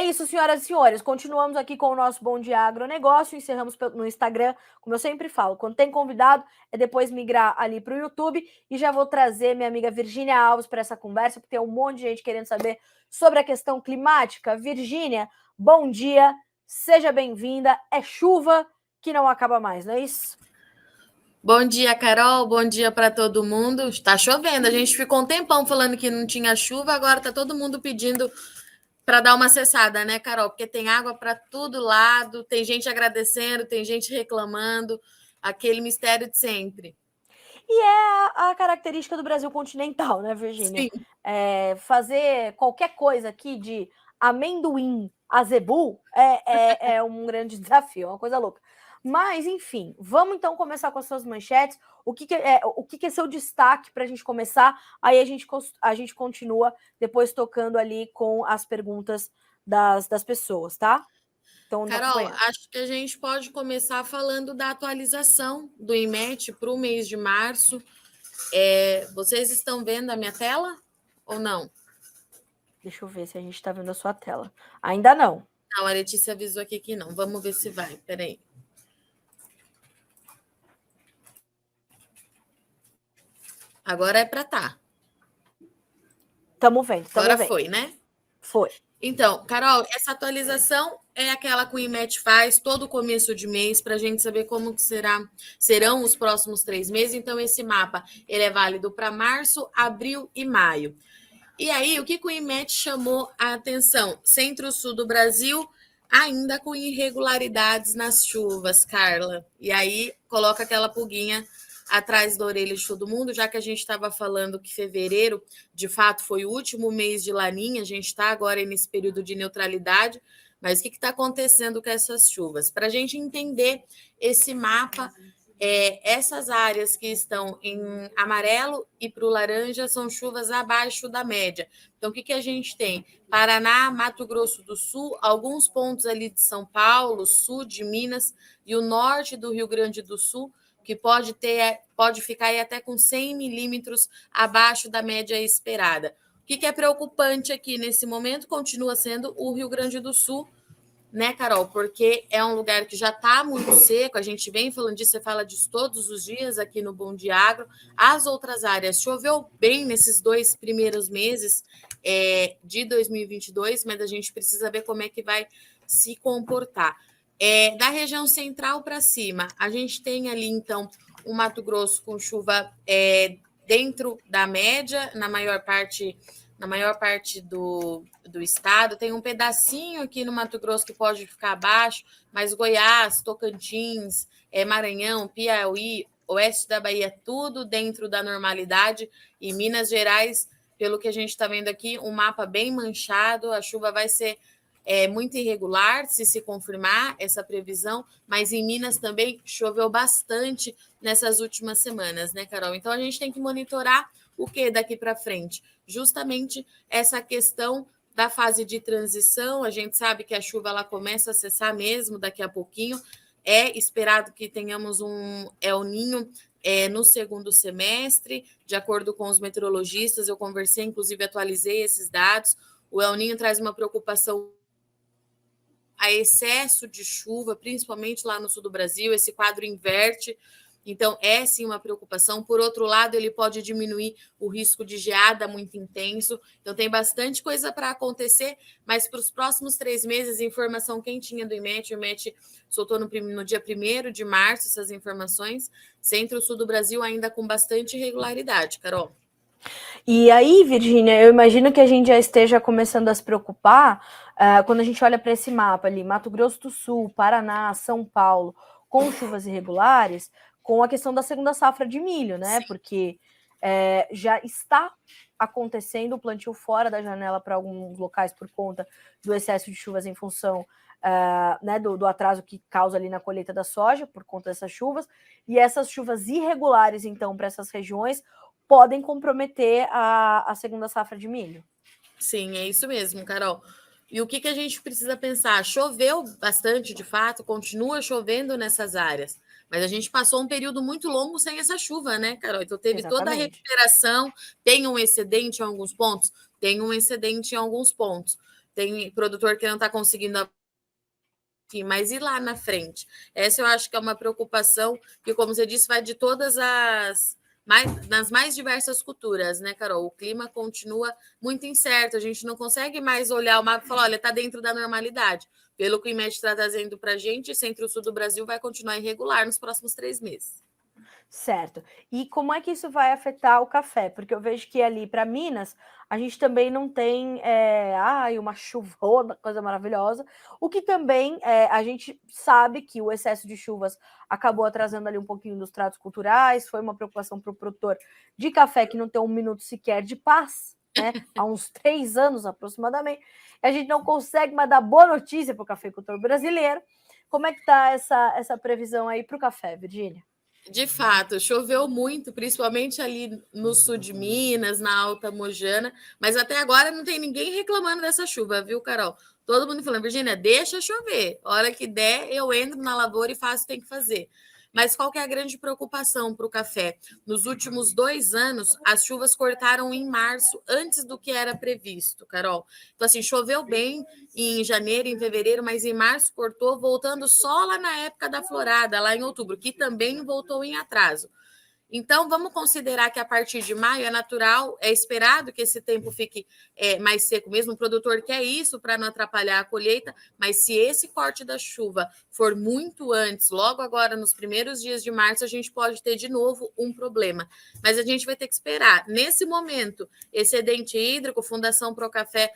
é isso, senhoras e senhores. Continuamos aqui com o nosso Bom Dia Agronegócio. Encerramos no Instagram, como eu sempre falo. Quando tem convidado, é depois migrar ali para o YouTube. E já vou trazer minha amiga Virgínia Alves para essa conversa, porque tem um monte de gente querendo saber sobre a questão climática. Virgínia, bom dia, seja bem-vinda. É chuva que não acaba mais, não é isso? Bom dia, Carol. Bom dia para todo mundo. Está chovendo. A gente ficou um tempão falando que não tinha chuva, agora está todo mundo pedindo para dar uma cessada, né, Carol? Porque tem água para todo lado, tem gente agradecendo, tem gente reclamando, aquele mistério de sempre. E é a característica do Brasil continental, né, Virgínia? Sim. Fazer qualquer coisa aqui de amendoim a zebu é um grande desafio, é uma coisa louca. Mas, enfim, vamos então começar com as suas manchetes. O que é seu destaque para a gente começar? Aí a gente continua depois tocando ali com as perguntas das pessoas, tá? Então, Carol, acompanhando. acho que a gente pode começar falando da atualização do IMET para o mês de março. Vocês estão vendo a minha tela ou não? Deixa eu ver se a gente está vendo a sua tela. Ainda não. Não, a Letícia avisou aqui que não. Vamos ver se vai. Peraí. Agora é para tá. Tamo vendo. Agora foi, né? Foi. Então, Carol, essa atualização é aquela que o IMET faz todo começo de mês para a gente saber como que serão os próximos 3 meses. Então, esse mapa ele é válido para março, abril e maio. E aí, o que o IMET chamou a atenção? Centro-sul do Brasil ainda com irregularidades nas chuvas, Carla. E aí, coloca aquela pulguinha atrás da orelha de todo mundo, já que a gente estava falando que fevereiro, de fato, foi o último mês de Laninha, a gente está agora nesse período de neutralidade, mas o que está acontecendo com essas chuvas? Para a gente entender esse mapa, essas áreas que estão em amarelo e para o laranja são chuvas abaixo da média. Então, o que a gente tem? Paraná, Mato Grosso do Sul, alguns pontos ali de São Paulo, sul de Minas e o norte do Rio Grande do Sul, que pode ficar aí até com 100 milímetros abaixo da média esperada. O que é preocupante aqui nesse momento continua sendo o Rio Grande do Sul, né, Carol? Porque é um lugar que já está muito seco, a gente vem falando disso, você fala disso todos os dias aqui no Bom Dia Agro. As outras áreas choveu bem nesses 2 primeiros meses de 2022, mas a gente precisa ver como é que vai se comportar. Da região central para cima, a gente tem ali, então, o Mato Grosso com chuva dentro da média, na maior parte do estado. Tem um pedacinho aqui no Mato Grosso que pode ficar abaixo, mas Goiás, Tocantins, Maranhão, Piauí, oeste da Bahia, tudo dentro da normalidade. E Minas Gerais, pelo que a gente está vendo aqui, um mapa bem manchado, a chuva vai ser muito irregular, se confirmar essa previsão, mas em Minas também choveu bastante nessas últimas semanas, né, Carol? Então a gente tem que monitorar o que daqui para frente? Justamente essa questão da fase de transição. A gente sabe que a chuva ela começa a cessar mesmo daqui a pouquinho. É esperado que tenhamos um El Niño no segundo semestre, de acordo com os meteorologistas. Eu conversei, inclusive atualizei esses dados. O El Niño traz uma preocupação a excesso de chuva, principalmente lá no sul do Brasil. Esse quadro inverte. Então, é sim uma preocupação. Por outro lado, ele pode diminuir o risco de geada muito intenso. Então, tem bastante coisa para acontecer, mas para os próximos 3 meses, informação quentinha do IMET. O IMET soltou no dia 1º de março essas informações. Centro-sul do Brasil ainda com bastante irregularidade, Carol. E aí, Virgínia, eu imagino que a gente já esteja começando a se preocupar quando a gente olha para esse mapa ali, Mato Grosso do Sul, Paraná, São Paulo, com chuvas irregulares, com a questão da segunda safra de milho, né? Sim. Porque já está acontecendo o plantio fora da janela para alguns locais por conta do excesso de chuvas em função né, do atraso que causa ali na colheita da soja, por conta dessas chuvas, e essas chuvas irregulares, então, para essas regiões, podem comprometer a segunda safra de milho. Sim, é isso mesmo, Carol. E o que a gente precisa pensar? Choveu bastante, de fato, continua chovendo nessas áreas, mas a gente passou um período muito longo sem essa chuva, né, Carol? Então teve toda a recuperação, tem um excedente em alguns pontos? Tem um excedente em alguns pontos. tem produtor que não está conseguindo aqui, mas e lá na frente? Essa eu acho que é uma preocupação que, como você disse, vai de todas nas mais diversas culturas, né, Carol? O clima continua muito incerto, a gente não consegue mais olhar o mapa e falar, olha, está dentro da normalidade. Pelo que o IMET está trazendo para a gente, centro e sul do Brasil vai continuar irregular nos próximos 3 meses. Certo. E como é que isso vai afetar o café? Porque eu vejo que ali para Minas a gente também não tem uma chuvona, coisa maravilhosa. O que também a gente sabe que o excesso de chuvas acabou atrasando ali um pouquinho dos tratos culturais, foi uma preocupação para o produtor de café que não tem um minuto sequer de paz, né? Há uns 3 anos aproximadamente. A gente não consegue mais dar boa notícia para o cafeicultor brasileiro. Como é que está essa previsão aí para o café, Virgínia? De fato, choveu muito, principalmente ali no sul de Minas, na Alta Mojana, mas até agora não tem ninguém reclamando dessa chuva, viu, Carol? Todo mundo falando, Virgínia, deixa chover. A hora que der, eu entro na lavoura e faço o que tem que fazer. Mas qual que é a grande preocupação para o café? Nos últimos 2 anos, as chuvas cortaram em março, antes do que era previsto, Carol. Então, assim, choveu bem em janeiro, em fevereiro, mas em março cortou, voltando só lá na época da florada, lá em outubro, que também voltou em atraso. Então, vamos considerar que a partir de maio é natural, é esperado que esse tempo fique mais seco mesmo. O produtor quer isso para não atrapalhar a colheita, mas se esse corte da chuva for muito antes, logo agora nos primeiros dias de março, a gente pode ter de novo um problema. Mas a gente vai ter que esperar. Nesse momento, excedente hídrico, Fundação Procafé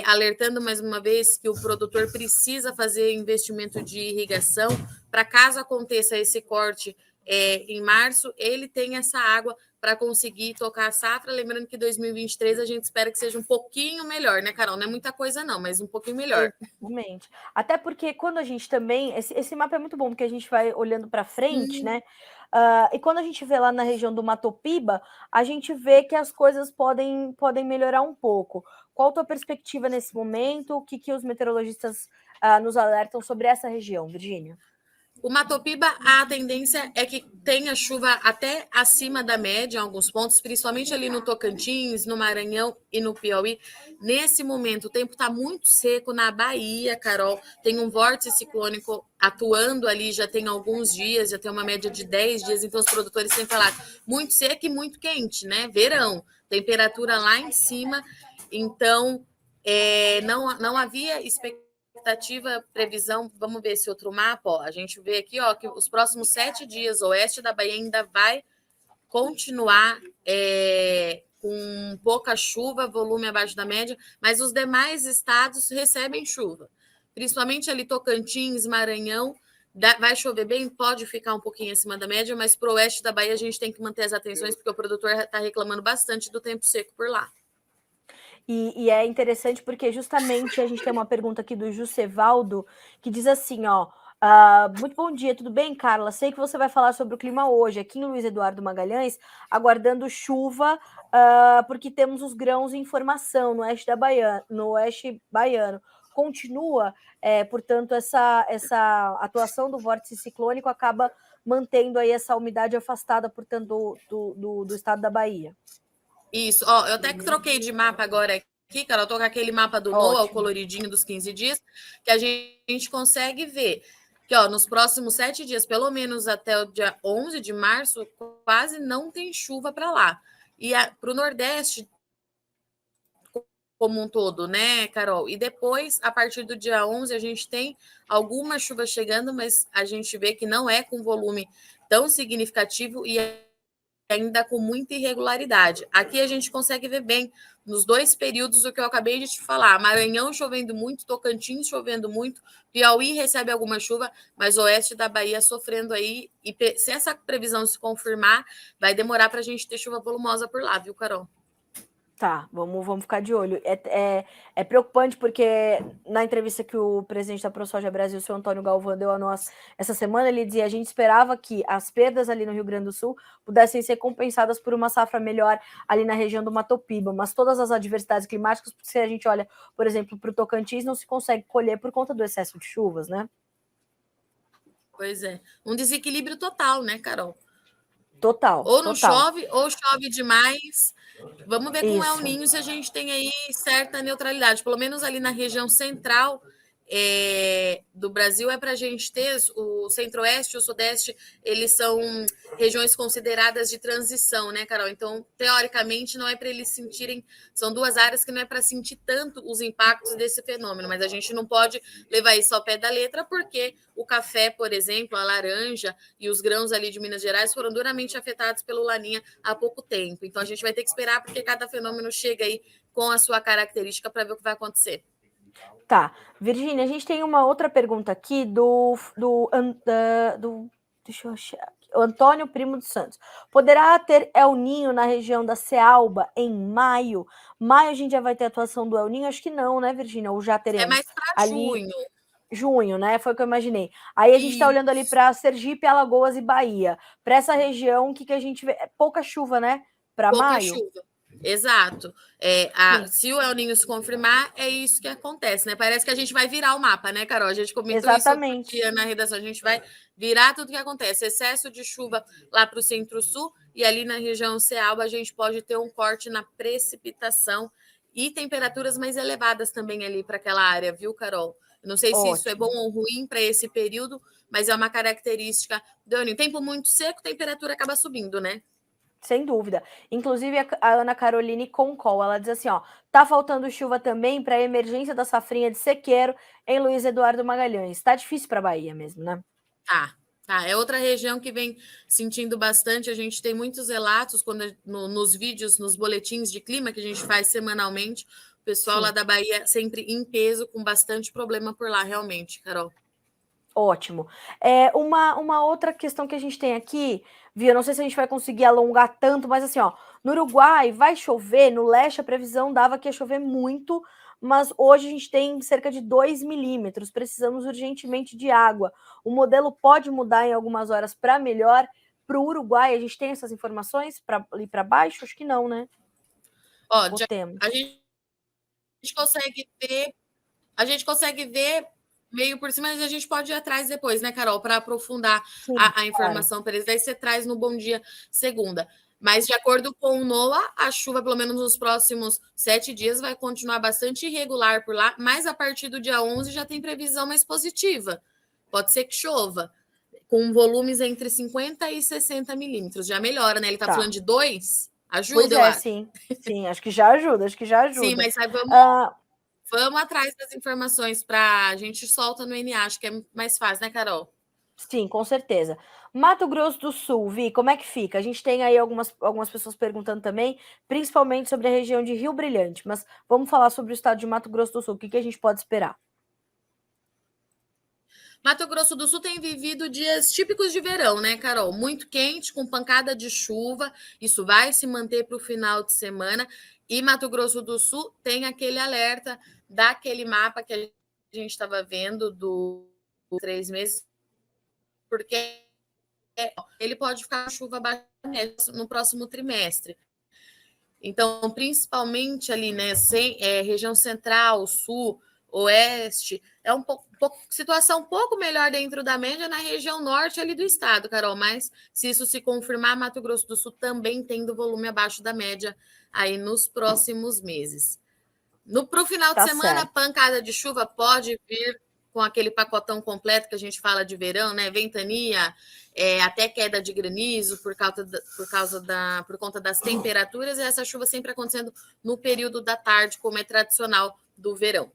alertando mais uma vez que o produtor precisa fazer investimento de irrigação para caso aconteça esse corte em março, ele tem essa água para conseguir tocar a safra. Lembrando que 2023 a gente espera que seja um pouquinho melhor, né, Carol? Não é muita coisa, não, mas um pouquinho melhor. Exatamente. Até porque quando a gente também. Esse mapa é muito bom, porque a gente vai olhando para frente, né? E quando a gente vê lá na região do Matopiba, a gente vê que as coisas podem melhorar um pouco. Qual a tua perspectiva nesse momento? O que os meteorologistas nos alertam sobre essa região, Virgínia? O Matopiba, a tendência é que tenha chuva até acima da média em alguns pontos, principalmente ali no Tocantins, no Maranhão e no Piauí. Nesse momento, o tempo está muito seco na Bahia, Carol. Tem um vórtice ciclônico atuando ali já tem alguns dias, já tem uma média de 10 dias, então os produtores têm falado muito seco e muito quente, né? Verão, temperatura lá em cima. Então, não havia expectativa, previsão, vamos ver esse outro mapa, ó, a gente vê aqui, ó, que os próximos 7 dias, o oeste da Bahia ainda vai continuar com pouca chuva, volume abaixo da média, mas os demais estados recebem chuva, principalmente ali Tocantins, Maranhão, vai chover bem, pode ficar um pouquinho acima da média, mas para o oeste da Bahia a gente tem que manter as atenções, porque o produtor está reclamando bastante do tempo seco por lá. E é interessante porque justamente a gente tem uma pergunta aqui do Jusevaldo, que diz assim, ó, muito bom dia, tudo bem, Carla? Sei que você vai falar sobre o clima hoje, aqui em Luiz Eduardo Magalhães, aguardando chuva, porque temos os grãos em formação no oeste no oeste baiano. Continua, portanto, essa atuação do vórtice ciclônico acaba mantendo aí essa umidade afastada, portanto, do estado da Bahia. Isso, ó, eu até que troquei de mapa agora aqui, cara, eu tô com aquele mapa do NOAA, o coloridinho dos 15 dias, que a gente consegue ver que, ó, nos próximos 7 dias, pelo menos até o dia 11 de março, quase não tem chuva para lá. E para o Nordeste como um todo, né, Carol? E depois, a partir do dia 11, a gente tem alguma chuva chegando, mas a gente vê que não é com volume tão significativo e ainda com muita irregularidade. Aqui a gente consegue ver bem nos 2 períodos o que eu acabei de te falar. Maranhão chovendo muito, Tocantins chovendo muito, Piauí recebe alguma chuva, mas o oeste da Bahia sofrendo aí. E se essa previsão se confirmar, vai demorar para a gente ter chuva volumosa por lá, viu, Carol? Tá, vamos ficar de olho. É preocupante porque na entrevista que o presidente da ProSoja Brasil, o senhor Antônio Galvão, deu a nós essa semana, ele dizia: a gente esperava que as perdas ali no Rio Grande do Sul pudessem ser compensadas por uma safra melhor ali na região do Matopiba, mas todas as adversidades climáticas, se a gente olha, por exemplo, para o Tocantins, não se consegue colher por conta do excesso de chuvas, né? Pois é. Um desequilíbrio total, né, Carol? Total. Ou não chove, ou chove demais. Vamos ver com o El Niño se a gente tem aí certa neutralidade, pelo menos ali na região central do Brasil é para a gente ter o centro-oeste e o sudeste, eles são regiões consideradas de transição, né, Carol? Então, teoricamente, não é para eles sentirem, são duas áreas que não é para sentir tanto os impactos desse fenômeno, mas a gente não pode levar isso ao pé da letra, porque o café, por exemplo, a laranja e os grãos ali de Minas Gerais foram duramente afetados pelo Laninha há pouco tempo. Então, a gente vai ter que esperar, porque cada fenômeno chega aí com a sua característica para ver o que vai acontecer. Tá. Virgínia, a gente tem uma outra pergunta aqui deixa eu achar. O Antônio Primo dos Santos. Poderá ter El Ninho na região da Cealba em maio? Maio a gente já vai ter atuação do El Ninho? Acho que não, né, Virgínia? Ou já teremos? É mais para junho. Junho, né? Foi o que eu imaginei. Aí a gente está olhando ali para Sergipe, Alagoas e Bahia. Para essa região, o que a gente vê? É pouca chuva, né? Para maio. Pouca chuva. Exato. Se o El Niño se confirmar, é isso que acontece, né? Parece que a gente vai virar o mapa, né, Carol? A gente comentou isso outro dia na redação. A gente vai virar tudo que acontece. Excesso de chuva lá para o centro-sul e ali na região Cealba a gente pode ter um corte na precipitação e temperaturas mais elevadas também ali para aquela área, viu, Carol? Eu não sei se isso é bom ou ruim para esse período, mas é uma característica do El Niño. Tempo muito seco, temperatura acaba subindo, né? Sem dúvida. Inclusive, a Ana Caroline Concol, ela diz assim, ó, tá faltando chuva também para a emergência da safrinha de sequeiro em Luiz Eduardo Magalhães. Tá difícil para a Bahia mesmo, né? Tá. É outra região que vem sentindo bastante. A gente tem muitos relatos nos vídeos, nos boletins de clima que a gente faz semanalmente. O pessoal lá da Bahia sempre em peso, com bastante problema por lá, realmente, Carol. Ótimo. Uma outra questão que a gente tem aqui, Via, não sei se a gente vai conseguir alongar tanto, mas assim, ó, no Uruguai vai chover, no leste a previsão dava que ia chover muito, mas hoje a gente tem cerca de 2 milímetros, precisamos urgentemente de água. O modelo pode mudar em algumas horas para melhor. Para o Uruguai, a gente tem essas informações para ali para baixo? Acho que não, né? A gente consegue ver meio por cima, mas a gente pode ir atrás depois, né, Carol, para aprofundar a informação para eles. Daí você traz no Bom Dia segunda. Mas, de acordo com o NOAA, a chuva, pelo menos nos próximos 7 dias, vai continuar bastante irregular por lá, mas a partir do dia 11 já tem previsão mais positiva. Pode ser que chova, com volumes entre 50 e 60 milímetros. Já melhora, né? Ele está falando de 2, ajuda, eu acho. Sim, acho que já ajuda, Sim, mas aí vamos atrás das informações para a gente solta no NA, acho que é mais fácil, né, Carol? Sim, com certeza. Mato Grosso do Sul, Vi, como é que fica? A gente tem aí algumas pessoas perguntando também, principalmente sobre a região de Rio Brilhante, mas vamos falar sobre o estado de Mato Grosso do Sul, o que a gente pode esperar? Mato Grosso do Sul tem vivido dias típicos de verão, né, Carol? Muito quente, com pancada de chuva, isso vai se manter para o final de semana, e Mato Grosso do Sul tem aquele alerta daquele mapa que a gente estava vendo do 3 meses, porque ele pode ficar com chuva baixa no próximo trimestre. Então, principalmente ali, né, região central, sul, oeste, é situação um pouco melhor dentro da média na região norte ali do estado, Carol, mas se isso se confirmar, Mato Grosso do Sul também tendo volume abaixo da média aí nos próximos meses. Para o final de semana, a pancada de chuva pode vir com aquele pacotão completo que a gente fala de verão, né? Ventania, até queda de granizo por conta das temperaturas, e essa chuva sempre acontecendo no período da tarde, como é tradicional do verão.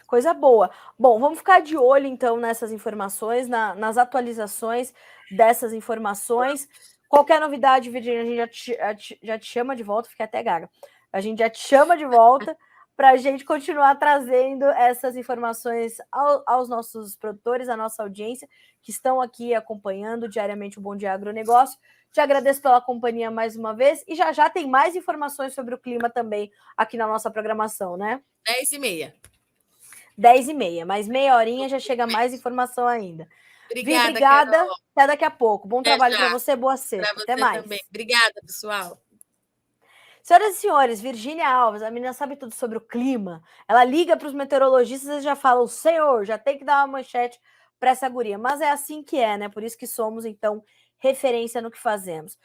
Coisa boa. Bom, vamos ficar de olho, então, nessas informações, nas atualizações dessas informações. Qualquer novidade, Virginia, a gente já te chama de volta, fiquei até gaga. A gente já te chama de volta para a gente continuar trazendo essas informações aos nossos produtores, à nossa audiência, que estão aqui acompanhando diariamente o Bom Dia Agronegócio. Te agradeço pela companhia mais uma vez, e já tem mais informações sobre o clima também aqui na nossa programação, né? 10h30. 10h30, mais meia horinha já chega mais informação ainda. Obrigada. Até daqui a pouco. Bom trabalho para você, boa sexta. Até mais. Também. Obrigada, pessoal. Senhoras e senhores, Virgínia Alves, a menina sabe tudo sobre o clima. Ela liga para os meteorologistas e já fala: o senhor já tem que dar uma manchete para essa guria. Mas é assim que é, né? Por isso que somos, então, referência no que fazemos.